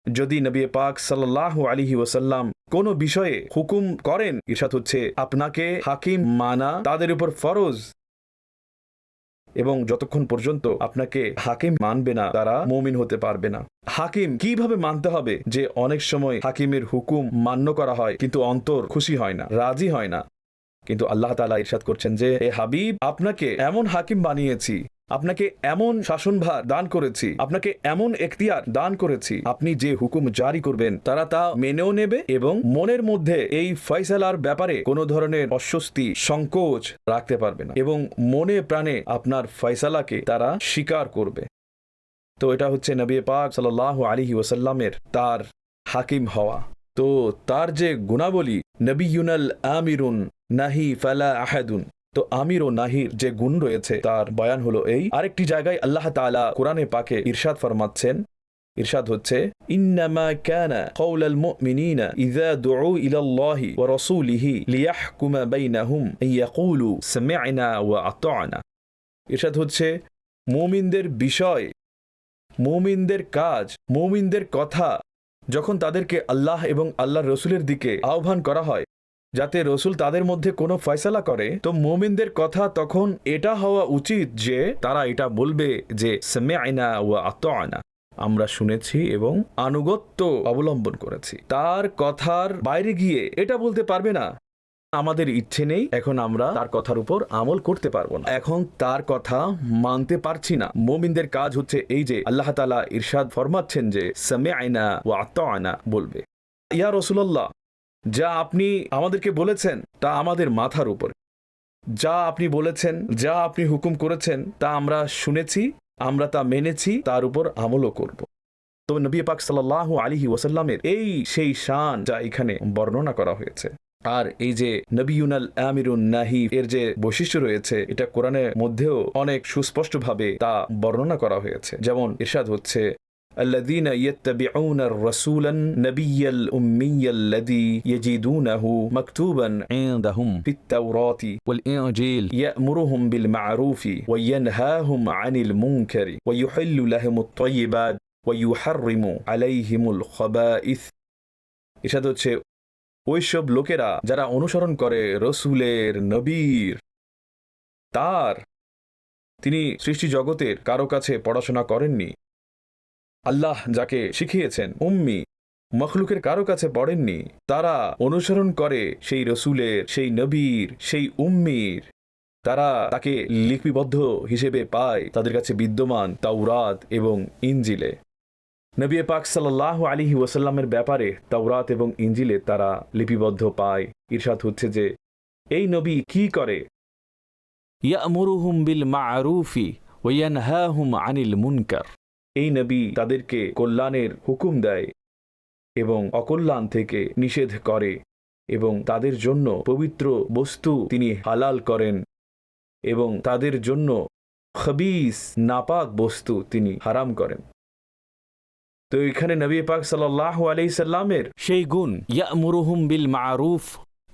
যদি নবী পাক সাল্লাল্লাহু আলাইহি ওয়াসাল্লাম কোনো বিষয়ে হুকুম করেন, ইরশাদ হচ্ছে আপনাকে হাকিম মানা তাদের উপর ফরজ, এবং যতক্ষণ পর্যন্ত আপনাকে হাকিম মানবে না তারা মুমিন হতে পারবে না। হাকিম কিভাবে মানতে হবে, যে অনেক সময় হাকিমের হুকুম মান্য করা হয় কিন্তু অন্তর খুশি হয় না, রাজি হয় না। কিন্তু আল্লাহ তাআলা ইরশাদ করছেন যে, এ হাবিব, আপনাকে এমন হাকিম বানিয়েছি, আপনাকে এমন শাসনভার দান করেছি, আপনাকে এমন এখতিয়ার দান করেছি, আপনি যে হুকুম জারি করবেন তারা তা মেনেও নেবে এবং মনের মধ্যে এই ফয়সালার ব্যাপারে কোনো ধরনের অস্বস্তি, সংকোচ রাখতে পারবে না এবং মনে প্রাণে আপনার ফয়সালাকে তারা স্বীকার করবে। তো এটা হচ্ছে নবী পাক সাল্লাল্লাহু আলাইহি ওয়াসাল্লামের তার হাকিম হওয়া। তো তার যে গুণাবলী, নবিয়ুনাল আমিরুন নাহি ফালা আহাদুন, তো আমির ও নাহির যে গুণ রয়েছে তার বয়ান হলো এই। আরেকটি জায়গায় আল্লাহ তাআলা কোরআনে পাকে ইরশাদ ফরমাচ্ছেন, ইরশাদ হচ্ছে, ইন্নামা কানা কওলাল মুমিনিনা ইযা দুউ ইলাল্লাহি ওয়া রাসূলিহি লিয়াহকুমা বাইনাহুম ইয়াকুলু সামি'না ওয়া আতা'না। ইরশাদ হচ্ছে, মুমিনদের বিষয়, মুমিনদের কাজ, মুমিনদের কথা যখন তাদেরকে আল্লাহ এবং আল্লাহর রাসূলের দিকে আহ্বান করা হয় যাতে রসুল তাদের মধ্যে কোনো ফয়সালা করে, তো মুমিনদের কথা তখন এটা হওয়া উচিত যে তারা এটা বলবে যে সামি'না ওয়া আতা'না, আমরা শুনেছি এবং আনুগত্য অবলম্বন করেছি। তার কথার বাইরে গিয়ে এটা বলতে পারবে না আমাদের ইচ্ছে নেই, এখন আমরা তার কথার উপর আমল করতে পারবো না, এখন তার কথা মানতে পারছি না। মুমিনদের কাজ হচ্ছে এই যে আল্লাহ তাআলা ইরশাদ ফরমাচ্ছেন যে সামি'না ওয়া আতা'না বলবে। ইয়া রাসূলুল্লাহ, যা আপনি আমাদেরকে বলেছেন তা আমাদের মাথার উপর, যা আপনি বলেছেন, যা আপনি হুকুম করেছেন তা আমরা শুনেছি, আমরা তা মেনেছি, তার উপর আমলও করব। তো নবী পাক সাল্লাল্লাহু আলাইহি ওয়াসাল্লামের এই সেই শান যা এখানে বর্ণনা করা হয়েছে। আর এই যে নবিয়ুনাল আমিরুন নাহি এর যে বৈশিষ্ট্য রয়েছে, এটা কোরআনের মধ্যেও অনেক সুস্পষ্টভাবে তা বর্ণনা করা হয়েছে। যেমন ইরশাদ হচ্ছে, الذين يتبعون الرسول النبي الأمي الذي يجدونه مكتوبا عندهم في التوراة والإنجيل يأمرهم بالمعروف وينهاهم عن المنكر ويحل لهم الطيبات ويحرم عليهم الخبائث। ইরশাদ হচ্ছে, ওইসব লোকেরা যারা অনুসরণ করে রসুলের, নবীর, তিনি সৃষ্টি জগতের কারো কাছে পড়াশোনা করেননি, আল্লাহ যাকে শিখিয়েছেন উম্মি, মখলুকের কারো কাছে পড়েননি, তারা অনুসরণ করে সেই রসুলের, সেই নবীর, সেই উম্মির, তারা তাকে লিপিবদ্ধ হিসেবে পায় তাদের কাছে বিদ্যমান তাওরাত এবং ইনজিলে। নবী পাক সাল্লাল্লাহু আলাইহি ওয়াসাল্লামের ব্যাপারে তাওরাত এবং ইনজিলে তারা লিপিবদ্ধ পায়। ইরশাদ হচ্ছে যে এই নবী কি করে, ইয়ামুরুহুম বিল মা'রুফি ওয়া ইয়ানহাহুম আনিল মুনকার, এই নবী তাদেরকে কল্যাণের হুকুম দেয় এবং অকল্যাণ থেকে নিষেধ করে এবং তাদের জন্য পবিত্র বস্তু তিনি হালাল করেন এবং তাদের জন্য খবিস, নাপাক বস্তু তিনি হারাম করেন। তো এখানে নবী পাক সাল্লাল্লাহু আলাইহি সাল্লামের সেই গুণ, ইয়ামুরুহুম বিল মা'রুফ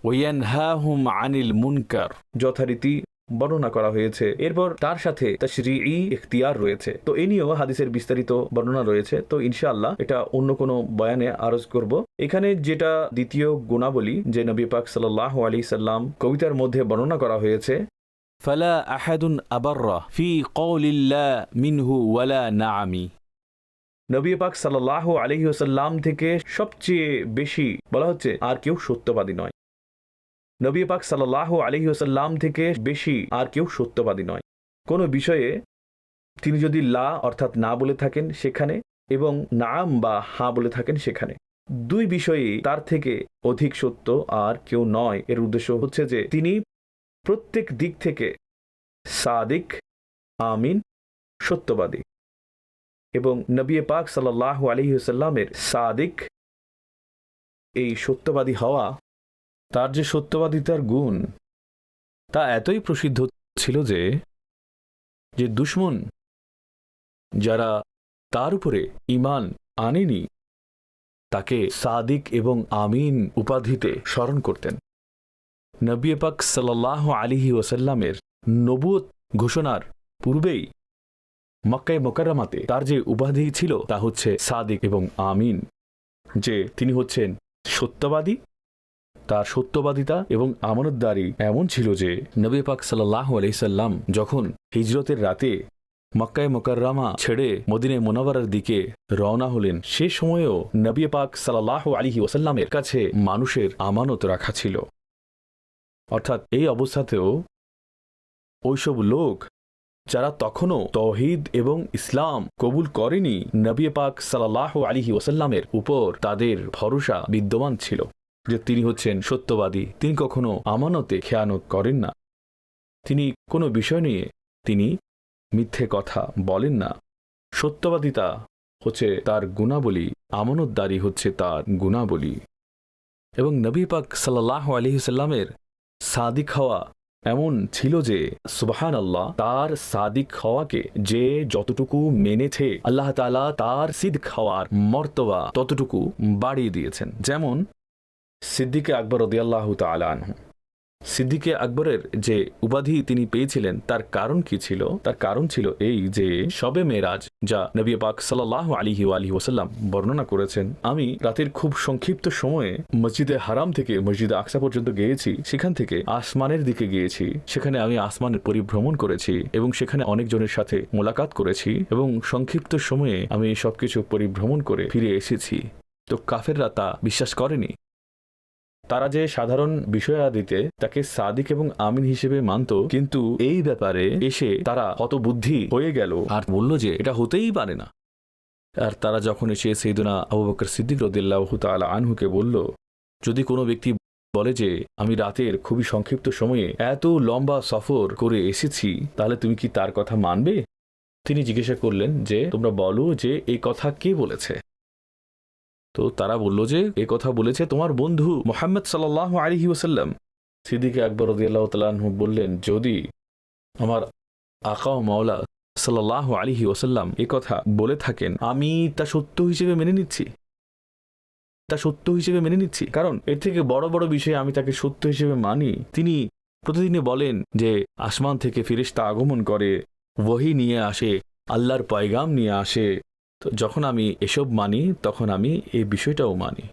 ওয়া ইয়ানহাহুম আনিল মুনকার, যথারীতি বর্ণনা করা হয়েছে। এরপর তার সাথে তাশরিঈ ইখতিয়ার রয়েছে। তো এই নিয়েও হাদিসের বিস্তারিত বর্ণনা রয়েছে। তো ইনশাআল্লাহ এটা অন্য কোনো বয়ানে আরজ করব। এখানে যেটা দ্বিতীয় গুণাবলী যে নবী পাক সাল্লাল্লাহু আলাইহি সাল্লাম কবিতার মধ্যে বর্ণনা করা হয়েছে, ফালা আহাদুন আবাররা ফি কওলিল্লাহ মিনহু ওয়ালা নাআমি। নবী পাক সাল্লাল্লাহু আলাইহি ওয়াসাল্লাম থেকে সবচেয়ে বেশি বলা হচ্ছে আর কেউ সত্যবাদী নয়। নবী পাক সাল্লাল্লাহু আলাইহি ওয়াসাল্লাম থেকে বেশি আর কেউ সত্যবাদী নয়। কোনো বিষয়ে তিনি যদি লা অর্থাৎ না বলে থাকেন সেখানে, এবং নাম বা হা বলে থাকেন সেখানে, দুই বিষয়ে তার থেকে অধিক সত্য আর কেউ নয়। এর উদ্দেশ্য হচ্ছে যে তিনি প্রত্যেক দিক থেকে সাদিক, আমিন, সত্যবাদী। এবং নবী পাক সাল্লাল্লাহু আলাইহি ওয়াসাল্লামের সাদিক, এই সত্যবাদী হওয়া, তার যে সত্যবাদিতার গুণ, তা এতই প্রসিদ্ধ ছিল যে দুশমন যারা তার উপরে ঈমান আনেনি তাকে সাদিক এবং আমিন উপাধিতে স্মরণ করতেন। নবী পাক সাল্লাল্লাহু আলাইহি ওয়াসাল্লামের নবুয়ত ঘোষণার পূর্বেই মক্কায়ে মুকাররমাতে তার যে উপাধি ছিল তা হচ্ছে সাদিক এবং আমিন, যে তিনি হচ্ছেন সত্যবাদী। তার সত্যবাদিতা এবং আমানতদারি এমন ছিল যে নবী পাক সাল্লাল্লাহু আলাইহি সাল্লাম যখন হিজরতের রাতে মক্কায়ে মুকাররমা ছেড়ে মদিনা মুনাওয়ারার দিকে রওনা হলেন, সে সময়েও নবী পাক সাল্লাল্লাহু আলাইহি ওয়াসাল্লামের কাছে মানুষের আমানত রাখা ছিল। অর্থাৎ এই অবস্থাতেও ওইসব লোক যারা তখনও তাওহীদ এবং ইসলাম কবুল করেনি, নবী পাক সাল্লাল্লাহু আলাইহি ওয়াসাল্লামের উপর তাদের ভরসা বিদ্যমান ছিল যে তিনি হচ্ছেন সত্যবাদী, তিনি কখনো আমানতে খেয়ানত করেন না, তিনি কোনো বিষয় নিয়ে তিনি মিথ্যে কথা বলেন না। সত্যবাদিতা হচ্ছে তার গুণাবলী, আমানতদারি হচ্ছে তার গুণাবলী। এবং নবী পাক সাল্লাল্লাহু আলাইহি ওয়াসাল্লামের সাদিক হওয়া এমন ছিল যে সুবহানাল্লাহ, তার সাদিক হওয়াকে যে যতটুকু মেনেছে আল্লাহ তাআলা তার সিদ্ক হওয়ার মর্তবা ততটুকু বাড়িয়ে দিয়েছেন। যেমন সিদ্দিকে আকবর রাদিয়াল্লাহু তাআলা আনহু, সিদ্দিকে আকবরের যে উপাধি তিনি পেয়েছিলেন তার কারণ কি ছিল? তার কারণ ছিল এই যে শবে মেরাজ, যা নবী পাক সাল্লাল্লাহু আলাইহি ওয়াসাল্লাম বর্ণনা করেছেন, আমি রাতের খুব সংক্ষিপ্ত সময়ে মসজিদে হারাম থেকে মসজিদে আকসা পর্যন্ত গিয়েছি, সেখান থেকে আসমানের দিকে গিয়েছি, সেখানে আমি আসমানের পরিভ্রমণ করেছি এবং সেখানে অনেকজনের সাথে মোলাকাত করেছি এবং সংক্ষিপ্ত সময়ে আমি সবকিছু পরিভ্রমণ করে ফিরে এসেছি। তো কাফেররা তা বিশ্বাস করেনি। তারা যে সাধারণ বিষয়াদিতে তাকে সাদিক এবং আমিন হিসেবে মানত, কিন্তু এই ব্যাপারে এসে তারা হতবুদ্ধি হয়ে গেল আর বলল যে এটা হতেই পারে না। আর তারা যখন এসে সাইয়েদনা আবু বকর সিদ্দিক রাদিয়াল্লাহু তাআলা আনহুকে বলল, যদি কোনো ব্যক্তি বলে যে আমি রাতের খুবই সংক্ষিপ্ত সময়ে এত লম্বা সফর করে এসেছি, তাহলে তুমি কি তার কথা মানবে? তিনি জিজ্ঞাসা করলেন যে তোমরা বলো যে এই কথা কে বলেছে? তো তারা বলল যে এ কথা বলেছে তোমার বন্ধু মুহাম্মদ সাল্লাল্লাহু আলাইহি ওয়াসাল্লাম। সিদ্দিক আকবর রাদিয়াল্লাহু তাআলা আনহু বললেন, যদি আমার আকা ও মাওলা সাল্লাল্লাহু আলাইহি ওয়াসাল্লাম এ কথা বলে থাকেন, আমি তা সত্য হিসেবে মেনে নিচ্ছি, তা সত্য হিসেবে মেনে নিচ্ছি, কারণ এর থেকে বড় বড় বিষয়ে আমি তাকে সত্য হিসেবে মানি। তিনি প্রতিদিনই বলেন যে আসমান থেকে ফেরেশতা আগমন করে, ওহী নিয়ে আসে, আল্লাহর পয়গাম নিয়ে আসে। তো যখন আমি এসব মানি তখন আমি এই বিষয়টাও মানি।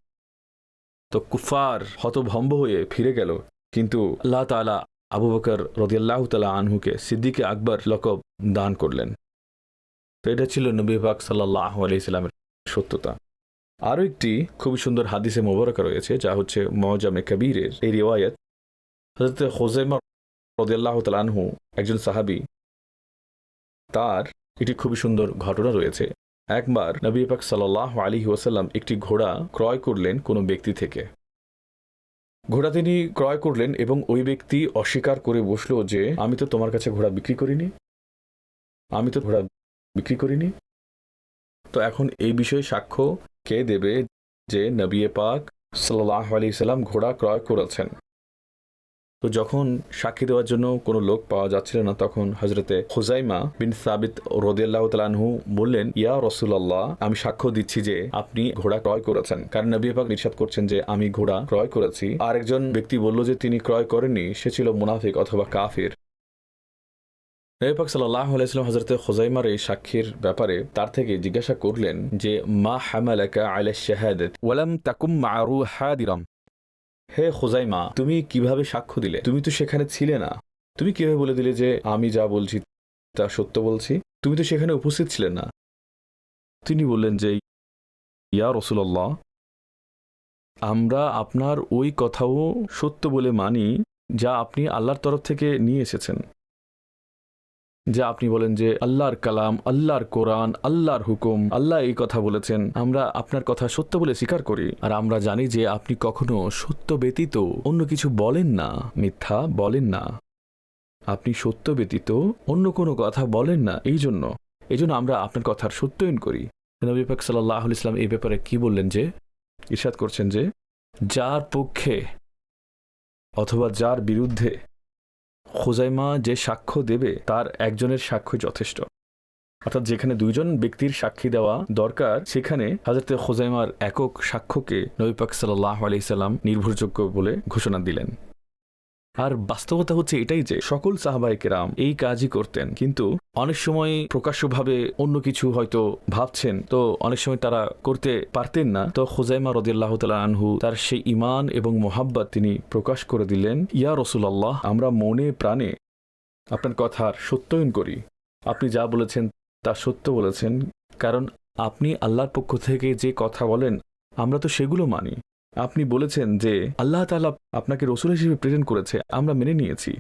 তো কুফার হতভম্ব হয়ে ফিরে গেল, কিন্তু আল্লাহ তাআলা আবু বকর রাদিয়াল্লাহু তাআলা আনহুকে সিদ্দিকে আকবর লকব দান করলেন। তো এটা ছিল নবী পাক সাল্লাল্লাহু আলাইহি সাল্লামের সত্যতা। আরও একটি খুবই সুন্দর হাদিসে মুবারাকা রয়েছে, যা হচ্ছে মুআজামে কবীরের এই রিওয়ায়াত। হযরত খুযাইমা রাদিয়াল্লাহু তাআলা আনহু একজন সাহাবী, তার একটি খুবই সুন্দর ঘটনা রয়েছে। একবার নবী পাক সাল্লাল্লাহু আলাইহি ওয়াসাল্লাম একটি ঘোড়া ক্রয় করলেন কোনো ব্যক্তি থেকে। ঘোড়া তিনি ক্রয় করলেন এবং ওই ব্যক্তি অস্বীকার করে বসল যে আমি তো তোমার কাছে ঘোড়া বিক্রি করিনি, আমি তো ঘোড়া বিক্রি করিনি। তো এখন এই বিষয়ে সাক্ষ্য কে দেবে যে নবী পাক সাল্লাল্লাহু আলাইহি সাল্লাম ঘোড়া ক্রয় করেছেন? তো যখন সাক্ষী দেওয়ার জন্য কোনো লোক পাওয়া যাচ্ছিল না, তখন হযরতে খুযাইমা বিন সাবিত রাদিয়াল্লাহু তাআলা আনহু বললেন, ইয়া রাসূলুল্লাহ, আমি সাক্ষ্য দিচ্ছি যে আপনি ঘোড়া ক্রয় করেছেন, কারণ নবী পাক ইরশাদ করছেন যে আমি ঘোড়া ক্রয় করেছি। আর একজন ব্যক্তি বলল যে তিনি ক্রয় করেননি, সে ছিল মুনাফিক অথবা কাফির। নবী পাক সাল্লাল্লাহু আলাইহি ওয়াসাল্লাম হযরতে খুযাইমার এই সাক্ষীর ব্যাপারে তার থেকে জিজ্ঞাসা করলেন যে মা হামালাকা আলা শাহাদাত ওয়া লাম তাকুম মা'রু হাদিরাম, হে খুযাইমা, তুমি কিভাবে সাক্ষ্য দিলে? তুমি তো সেখানে ছিলে না, তুমি কিভাবে বলে দিলে যে আমি যা বলছি তা সত্য বলছি? তুমি তো সেখানে উপস্থিত ছিলে না। তিনি বললেন যে, ইয়া রাসূলুল্লাহ, আমরা আপনার ওই কথাও সত্য বলে মানি যা আপনি আল্লাহর তরফ থেকে নিয়ে এসেছেন, যা আপনি বলেন যে আল্লাহর কালাম, আল্লাহর কোরআন, আল্লাহর হুকুম, আল্লাহ এই কথা বলেছেন, আমরা আপনার কথা সত্য বলে স্বীকার করি। আর আমরা জানি যে আপনি কখনো সত্য ব্যতীত অন্য কিছু বলেন না, মিথ্যা বলেন না। আপনি সত্য ব্যতীত অন্য কোনো কথা বলেন না। এই জন্য আমরা আপনার কথার সত্যায়ন করি। নবী পাক সাল্লাল্লাহু আলাইহি ওয়াসাল্লাম এই ব্যাপারে কি বললেন যে, ইরশাদ করছেন যে, যার পক্ষে অথবা যার বিরুদ্ধে খুজাইমা যে সাক্ষ্য দেবে তার একজনের সাক্ষ্য যথেষ্ট। অর্থাৎ যেখানে দুইজন ব্যক্তির সাক্ষী দেওয়া দরকার, সেখানে হযরত খুজাইমার একক সাক্ষ্যকে নবী পাক সাল্লাল্লাহু আলাইহি সাল্লাম নির্ভরযোগ্য বলে ঘোষণা দিলেন। আর বাস্তবতা হচ্ছে এটাই যে সকল সাহাবায়ে কেরাম এই কাজই করতেন, কিন্তু অনেক সময় প্রকাশ্যভাবে অন্য কিছু হয়তো ভাবছেন, তো অনেক সময় তারা করতে পারতেন না। তো খুজাইমা রাদিয়াল্লাহু তাআলা আনহু তার সেই ঈমান এবং মোহাব্বত তিনি প্রকাশ করে দিলেন, ইয়া রাসূলুল্লাহ, আমরা মনে প্রাণে আপনার কথার সত্যায়ন করি। আপনি যা বলেছেন তা সত্য বলেছেন, কারণ আপনি আল্লাহর পক্ষ থেকে যে কথা বলেন আমরা তো সেগুলো মানি। আপনি বলেছেন যে আল্লাহ তাআলা আপনাকে রসুল হিসেবে প্রেরণ করেছে, আমরা মেনে নিয়েছি।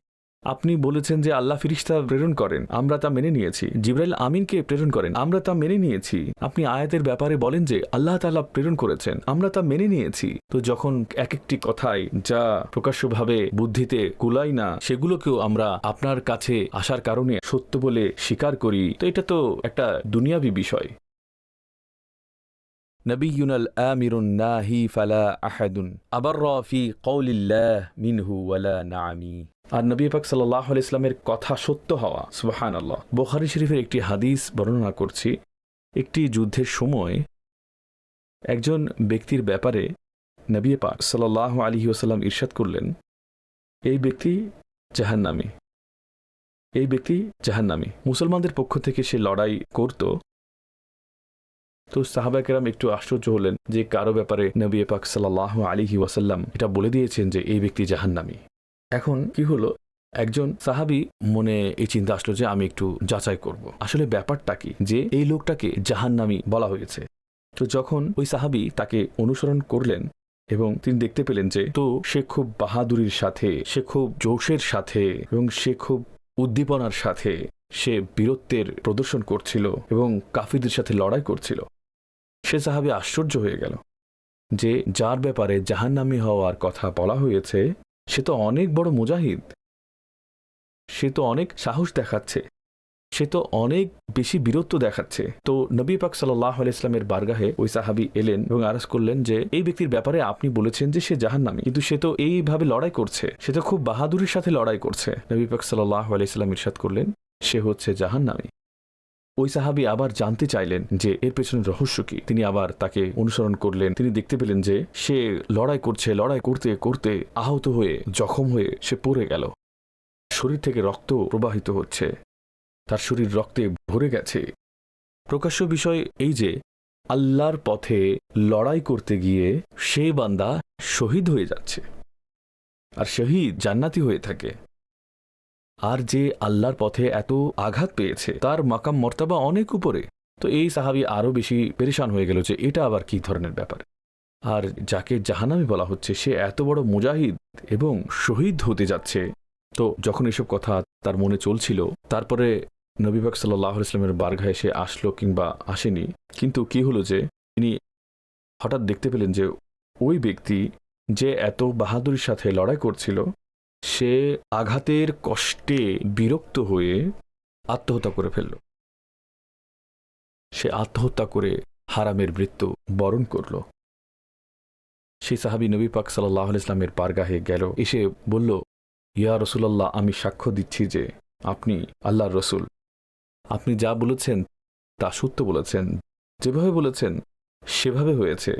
আপনি বলেছেন যে আল্লাহ ফিরিস্তা প্রেরণ করেন, আমরা তা মেনে নিয়েছি। জিবরাইল আমিনকে প্রেরণ করেন, আমরা তা মেনে নিয়েছি। আপনি আয়াতের ব্যাপারে বলেন যে আল্লাহ তাআলা প্রেরণ করেছেন, আমরা তা মেনে নিয়েছি। তো যখন এক একটি কথাই যা প্রকাশ্যভাবে বুদ্ধিতে কুলাই না, সেগুলোকেও আমরা আপনার কাছে আসার কারণে সত্য বলে স্বীকার করি, তো এটা তো একটা দুনিয়াবী বিষয়। নবিয়ুনাল আমিরুন নাহি ফালা আহাদুন আবাররা ফি কওলিল্লাহ মিনহু ওয়ালা নাআমি। আর নবী পাক সাল্লাল্লাহু আলাইহি ইসলামের কথা সত্য হওয়া, সুবহানাল্লাহ। বুখারী শরীফের একটি হাদিস বর্ণনা করছি। একটি যুদ্ধের সময় একজন ব্যক্তির ব্যাপারে নবী পাক সাল্লাল্লাহু আলাইহি ওয়াসাল্লাম ইরশাদ করলেন, এই ব্যক্তি জাহান্নামী, এই ব্যক্তি জাহান্নামী। মুসলমানদের পক্ষ থেকে সে লড়াই করত। তো সাহাবায়ে কেরাম একটু আশ্চর্য হলেন যে কারো ব্যাপারে নবী পাক সাল্লাল্লাহু আলাইহি ওয়াসাল্লাম এটা বলে দিয়েছেন যে এই ব্যক্তি জাহান্নামী। এখন কি হলো, একজন সাহাবী মনে এই চিন্তা আসলো যে আমি একটু যাচাই করব, আসলে ব্যাপারটা কি যে এই লোকটাকে জাহান্নামী বলা হয়েছে। তো যখন ওই সাহাবী তাকে অনুসরণ করলেন এবং তিনি দেখতে পেলেন যে তো সে খুব বাহাদুরির সাথে, সে খুব জোশের সাথে এবং সে খুব উদ্দীপনার সাথে সে বীরত্বের প্রদর্শন করছিল এবং কাফিরদের সাথে লড়াই করছিল। সে সাহাবী আশ্চর্য হয়ে গেল যে যার ব্যাপারে জাহান্নামী হওয়ার কথা বলা হয়েছে সে তো অনেক বড় মুজাহিদ, সে তো অনেক সাহস দেখাচ্ছে, সে তো অনেক বেশি বীরত্ব দেখাচ্ছে। তো নবী পাক সাল্লাল্লাহু আলাইহি ইসলামের বারগাহে ওই সাহাবী এলেন এবং আরজ করলেন যে এই ব্যক্তির ব্যাপারে আপনি বলেছেন যে সে জাহান্নামী, কিন্তু সে তো এইভাবে লড়াই করছে, সে তো খুব বাহাদুরির সাথে লড়াই করছে। নবী পাক সাল্লাল্লাহু আলাইহি ইসলাম ইরশাদ করলেন, সে হচ্ছে জাহান্নামী। ওই সাহাবী আবার জানতে চাইলেন যে এর পেছনের রহস্য কি। তিনি আবার তাকে অনুসরণ করলেন। তিনি দেখতে পেলেন যে সে লড়াই করছে, লড়াই করতে করতে আহত হয়ে, জখম হয়ে সে পড়ে গেল। শরীর থেকে রক্ত প্রবাহিত হচ্ছে, তার শরীর রক্তে ভরে গেছে। প্রকাশ্য বিষয় এই যে আল্লাহর পথে লড়াই করতে গিয়ে সে বান্দা শহীদ হয়ে যাচ্ছে, আর শহীদ জান্নাতি হয়ে থাকে। আর যে আল্লাহর পথে এত আঘাত পেয়েছে তার মাকাম মর্তাবা অনেক উপরে। তো এই সাহাবী আরো বেশি পেরেশান হয়ে গেল যে এটা আবার কি ধরনের ব্যাপার। আর যাকে জাহান্নামী বলা হচ্ছে সে এত বড় মুজাহিদ এবং শহীদ হতে যাচ্ছে। তো যখন এসব কথা তার মনে চলছিল, তারপরে নবী পাক সাল্লাল্লাহু আলাইহি ওয়াসাল্লামের বারগাহে সে আসলো কিংবা আসেনি, কিন্তু কি হলো যে তিনি হঠাৎ দেখতে পেলেন যে ওই ব্যক্তি যে এত বাহাদুরির সাথে লড়াই করছিল সে আঘাতের কষ্টে বিরক্ত হয়ে আত্মহত্যা করে ফেলল। সে আত্মহত্যা করে হারামের মৃত্যু বরণ করল। সেই সাহাবী নবী পাক সাল্লাল্লাহু আলাইহি ওয়াসাল্লামের বারগাহে গেল, এসে বলল, ইয়া রাসূলুল্লাহ, আমি সাক্ষ্য দিচ্ছি যে আপনি আল্লাহর রসুল। আপনি যা বলেছেন তা সত্য বলেছেন, যেভাবে বলেছেন সেভাবে হয়েছে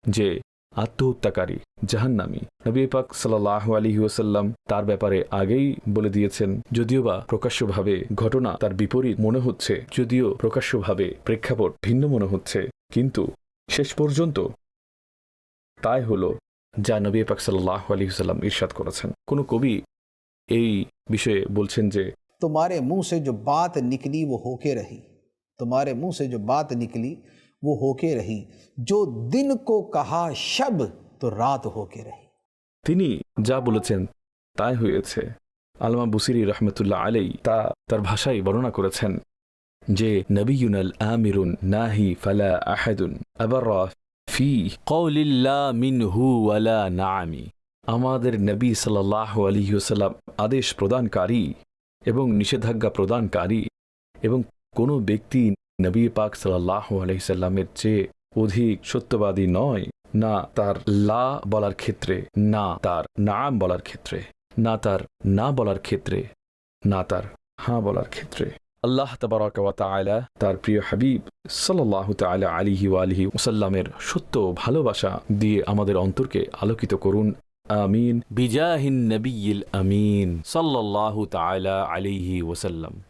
যে আত্মহত্যাকারী জাহান্নামী। নবী পাক সাল্লাল্লাহু আলাইহি ওয়াসাল্লাম তার ব্যাপারে আগেই বলে দিয়েছেন, যদিও বা প্রকাশ্যভাবে ঘটনা তার বিপরীত মনে হচ্ছে, যদিও প্রকাশ্যভাবে প্রেক্ষাপট ভিন্ন মনে হচ্ছে, কিন্তু শেষ পর্যন্ত তাই হলো যা নবী পাক সাল্লাল্লাহু আলাইহি ওয়াসাল্লাম ইরশাদ করেছেন। কোনো কবি এই বিষয়ে বলছেন যে तुम्हारे मुंह से जो बात निकली वो होके रही, तुम्हारे मुंह से जो बात निकली वो होके रही, जो दिन को कहा शब तो रात होके रही। তিনি যা বলেছেন তাই হয়েছে। আল্লামা বুসিরি রহমতুল্লাহ আলাই তা তার ভাষায় বর্ণনা করেছেন যে নবিয়ুনাল আমিরুন নাহি ফালা আহাদুন আবাররা ফি কওলিল্লাহ মিনহু ওয়ালা নাআমি। আমাদের নবী সাল্লাল্লাহু আলাইহি ওয়াসাল্লাম আদেশ প্রদানকারী এবং নিষেধাজ্ঞা প্রদানকারী, এবং কোনো ব্যক্তি নবী পাক সাল্লাল্লাহু আলাইহি সাল্লামের চেয়ে অধিক সত্যবাদী নয়, না তার লা বলার ক্ষেত্রে, না তার নাম বলার ক্ষেত্রে, না তার না বলার ক্ষেত্রে, না তার হ্যাঁ বলার ক্ষেত্রে। আল্লাহ তাবারাকা ওয়া তাআলা তার প্রিয় হাবিব সাল্লাল্লাহু তাআলা আলাইহি ওয়া আলিহি ওয়াসাল্লামের সত্য ভালোবাসা দিয়ে আমাদের অন্তরকে আলোকিত করুন। আমিন বিজাহিন নবিয়্যিল আমিন সাল্লাল্লাহু তাআলা আলাইহি ওয়াসাল্লাম।